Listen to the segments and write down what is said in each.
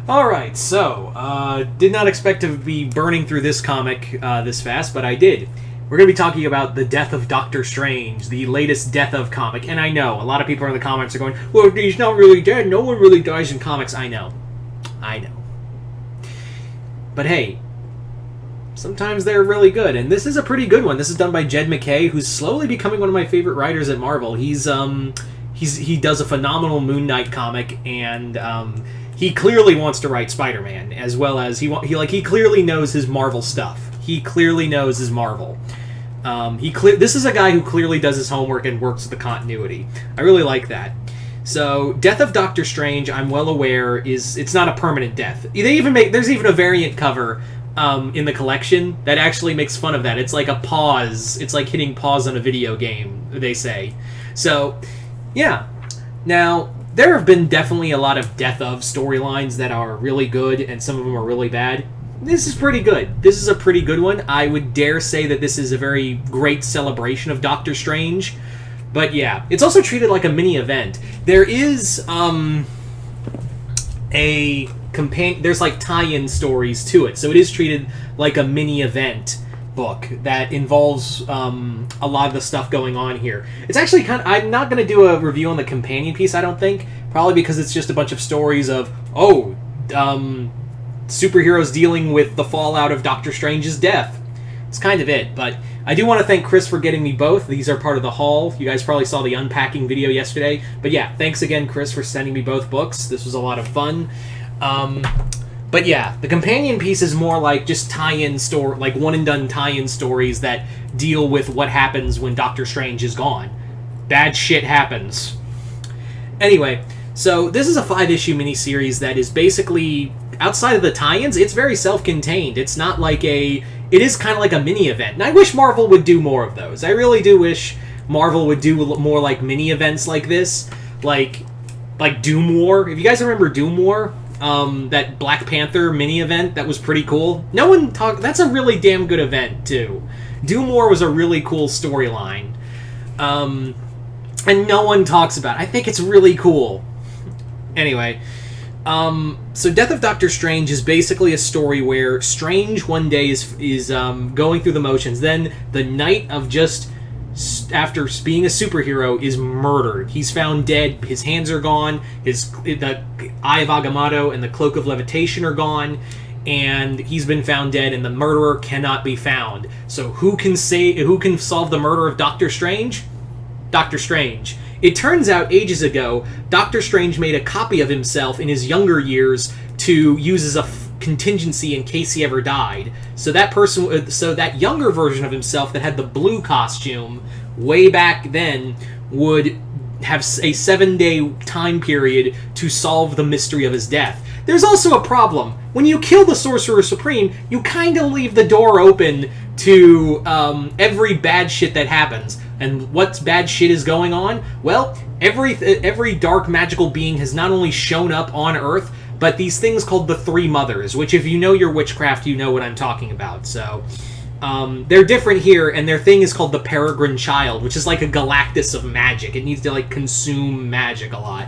Alright, so, did not expect to be burning through this comic this fast, but I did. We're going to be talking about the death of Doctor Strange, the latest Death of comic. And I know, a lot of people in the comments are going, well, he's not really dead, no one really dies in comics. I know. But hey, sometimes they're really good, and this is a pretty good one. This is done by Jed MacKay, who's slowly becoming one of my favorite writers at Marvel. He does a phenomenal Moon Knight comic, and he clearly wants to write Spider-Man, as well as he clearly knows his Marvel stuff. He clearly knows his Marvel. This is a guy who clearly does his homework and works with the continuity. I really like that. So, Death of Doctor Strange, I'm well aware, it's not a permanent death. There's even a variant cover in the collection that actually makes fun of that. It's like a pause. It's like hitting pause on a video game, they say. So, yeah. Now, there have been definitely a lot of Death of storylines that are really good, and some of them are really bad. This is pretty good. This is a pretty good one. I would dare say that this is a very great celebration of Doctor Strange. But yeah, it's also treated like a mini event. There is there's like tie-in stories to it, so it is treated like a mini event book that involves a lot of the stuff going on here. It's actually I'm not going to do a review on the companion piece, I don't think, probably because it's just a bunch of stories of superheroes dealing with the fallout of Doctor Strange's death. It's kind of it, but I do want to thank Chris for getting me both. These are part of the haul. You guys probably saw the unpacking video yesterday. But yeah, thanks again, Chris, for sending me both books. This was a lot of fun. But yeah, the companion piece is more like just tie-in story, like one-and-done tie-in stories that deal with what happens when Doctor Strange is gone. Bad shit happens. Anyway, so this is a 5-issue miniseries that is basically, outside of the tie-ins, it's very self-contained. It's not like it is kind of like a mini-event. And I wish Marvel would do more of those. I really do wish Marvel would do more like mini-events like this. Like Doom War. If you guys remember Doom War, that Black Panther mini-event, that was pretty cool. That's a really damn good event, too. Doom War was a really cool storyline. And no one talks about it. I think it's really cool. Anyway, so Death of Doctor Strange is basically a story where Strange one day is going through the motions. Then the night of just after being a superhero is murdered. He's found dead. His hands are gone. The Eye of Agamotto and the Cloak of Levitation are gone. And he's been found dead, and the murderer cannot be found. So who can solve the murder of Doctor Strange? Doctor Strange. It turns out ages ago, Doctor Strange made a copy of himself in his younger years to use as a contingency in case he ever died. So that younger version of himself that had the blue costume way back then would have a 7-day time period to solve the mystery of his death. There's also a problem. When you kill the Sorcerer Supreme, you kind of leave the door open to every bad shit that happens. And what bad shit is going on? Well, every dark magical being has not only shown up on Earth, but these things called the Three Mothers, which if you know your witchcraft, you know what I'm talking about. So, they're different here, and their thing is called the Peregrine Child, which is like a Galactus of magic. It needs to, like, consume magic a lot.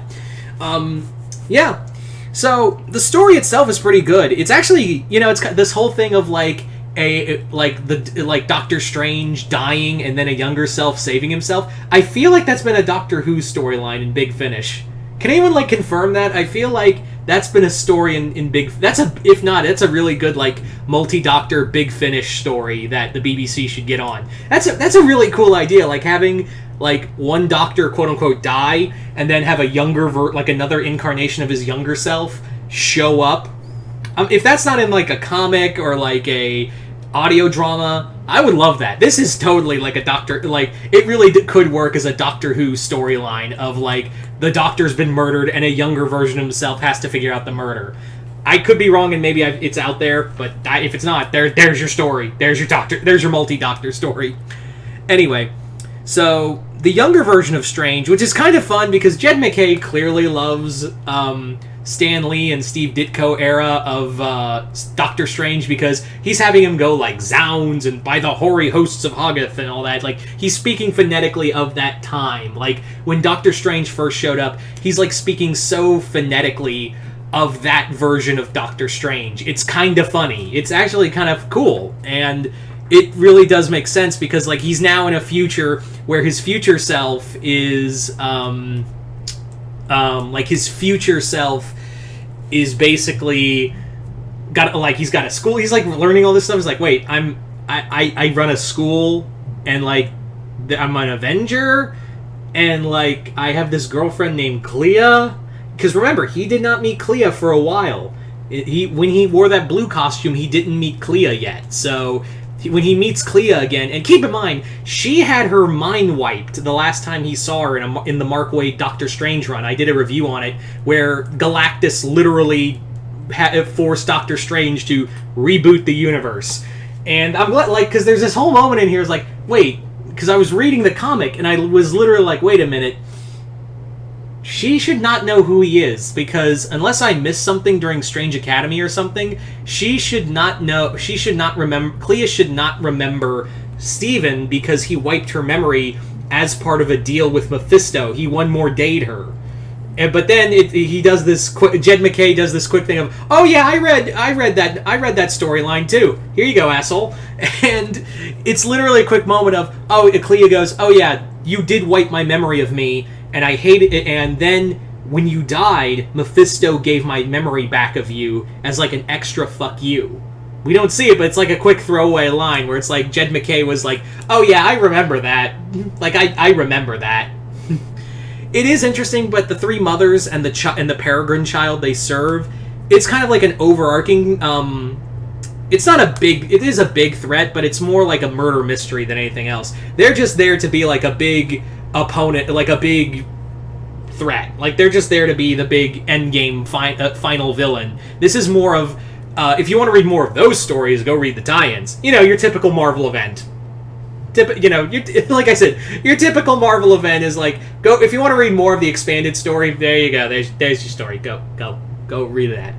Yeah. So, the story itself is pretty good. It's actually, it's got this whole thing of, Doctor Strange dying and then a younger self saving himself. I feel like that's been a Doctor Who storyline in Big Finish. Can anyone confirm that? I feel like that's been a story in Big. If not, that's a really good multi-Doctor Big Finish story that the BBC should get on. That's a really cool idea. Having one Doctor quote unquote die and then have a younger another incarnation of his younger self show up. If that's not in a comic or a audio drama, I would love that. This is totally a Doctor... it really could work as a Doctor Who storyline of, the Doctor's been murdered and a younger version of himself has to figure out the murder. I could be wrong and maybe it's out there, but if it's not, there's your story. There's your multi-Doctor story. Anyway, so the younger version of Strange, which is kind of fun because Jed MacKay clearly loves Stan Lee and Steve Ditko era of Doctor Strange because he's having him go zounds and by the hoary hosts of Hoggoth and all that. He's speaking phonetically of that time. When Doctor Strange first showed up, he's speaking so phonetically of that version of Doctor Strange. It's kind of funny. It's actually kind of cool, and it really does make sense because like he's now in a future where his future self is like his future self is basically he's got a school. He's like learning all this stuff. He's like, wait, I run a school, and like I'm an Avenger, and like I have this girlfriend named Clea. Because remember, he did not meet Clea for a while. When he wore that blue costume, he didn't meet Clea yet. So when he meets Clea again, and keep in mind, she had her mind wiped the last time he saw her in the Mark Waid Doctor Strange run. I did a review on it where Galactus literally forced Doctor Strange to reboot the universe. And I'm glad, like, because there's this whole moment in here, it's like, wait, because I was reading the comic and I was literally like, wait a minute. She should not know who he is, because unless I missed something during Strange Academy or something, she should not know, she should not remember, Clea should not remember Steven because he wiped her memory as part of a deal with Mephisto. He one more dayed her. But then he does this Jed MacKay does this quick thing of, oh yeah, I read that storyline too. Here you go, asshole. And it's literally a quick moment of, oh, Clea goes, oh yeah, you did wipe my memory of me, and I hated it, and then when you died, Mephisto gave my memory back of you as like an extra fuck you. We don't see it, but it's like a quick throwaway line where it's like Jed MacKay was like, oh yeah, I remember that. Like, I remember that. It is interesting, but the three mothers and the Peregrine child they serve, it's kind of like an overarching, it's not a big, it is a big threat, but it's more like a murder mystery than anything else. They're just there to be like a big opponent, like a big threat. Like, they're just there to be the big endgame final villain. This is more of, if you want to read more of those stories, go read the tie-ins. You know, your typical Marvel event. Like I said, your typical Marvel event is like, go, if you want to read more of the expanded story, there you go. There's your story. Go read that.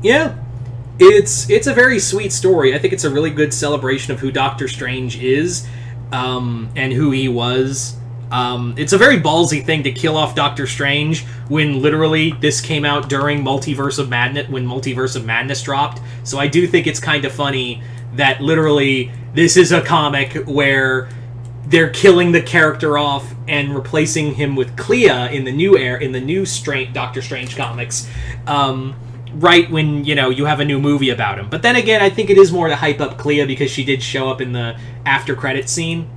Yeah. It's a very sweet story. I think it's a really good celebration of who Doctor Strange is, and who he was. It's a very ballsy thing to kill off Doctor Strange when literally this came out during Multiverse of Madness, when Multiverse of Madness dropped. So I do think it's kind of funny that literally this is a comic where they're killing the character off and replacing him with Clea in the new Doctor Strange comics. Right when, you have a new movie about him. But then again, I think it is more to hype up Clea because she did show up in the after credit scene.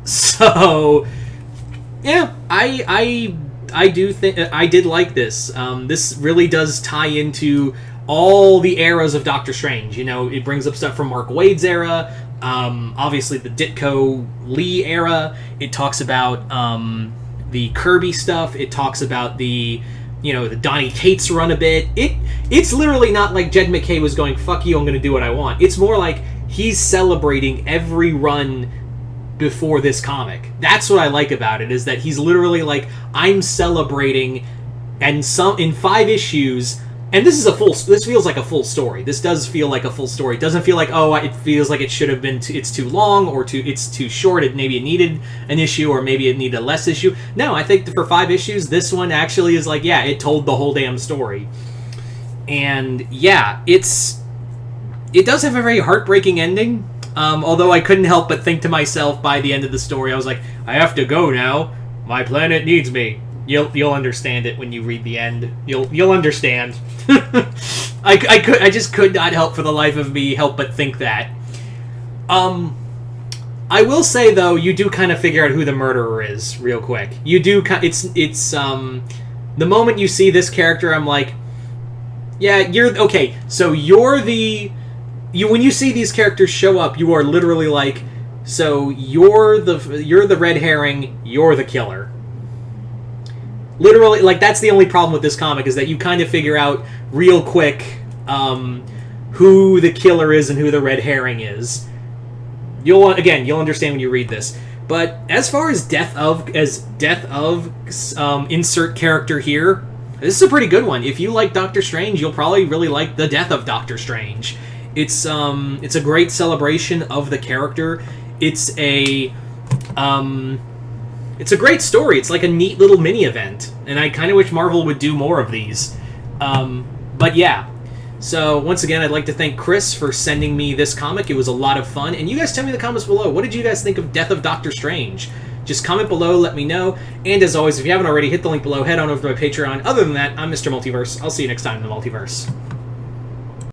So yeah, I do think I did like this. This really does tie into all the eras of Doctor Strange. It brings up stuff from Mark Waid's era, obviously the Ditko Lee era. It talks about the Kirby stuff. It talks about the Donny Cates run a bit. It's literally not like Jed MacKay was going, fuck you, I'm going to do what I want. It's more like he's celebrating every run before this comic. That's what I like about it, is that he's literally like, I'm celebrating, and in 5 issues, and this feels like a full story. This does feel like a full story. It doesn't feel like, it feels like it should have been, it's too long, or it's too short, maybe it needed an issue, or maybe it needed a less issue. No, I think for 5 issues, this one actually is like, yeah, it told the whole damn story. And yeah, it does have a very heartbreaking ending. Although I couldn't help but think to myself by the end of the story, I was like, I have to go now. My planet needs me. You'll understand it when you read the end. You'll understand. I just could not help for the life of me help but think that. I will say though, you do kind of figure out who the murderer is real quick. You do. It's the moment you see this character, I'm like, yeah, you're okay. So you're the. When you see these characters show up, you are literally like, so you're the red herring, you're the killer. Literally, like, that's the only problem with this comic, is that you kind of figure out real quick who the killer is and who the red herring is. You'll understand when you read this. But as far as death of insert character here, this is a pretty good one. If you like Doctor Strange, you'll probably really like the death of Doctor Strange. It's a great celebration of the character. It's a It's a great story. It's like a neat little mini event, and I kind of wish Marvel would do more of these. But yeah. So, once again, I'd like to thank Chris for sending me this comic. It was a lot of fun. And you guys tell me in the comments below, what did you guys think of Death of Doctor Strange? Just comment below, let me know. And as always, if you haven't already, hit the link below, head on over to my Patreon. Other than that, I'm Mr. Multiverse. I'll see you next time in the Multiverse.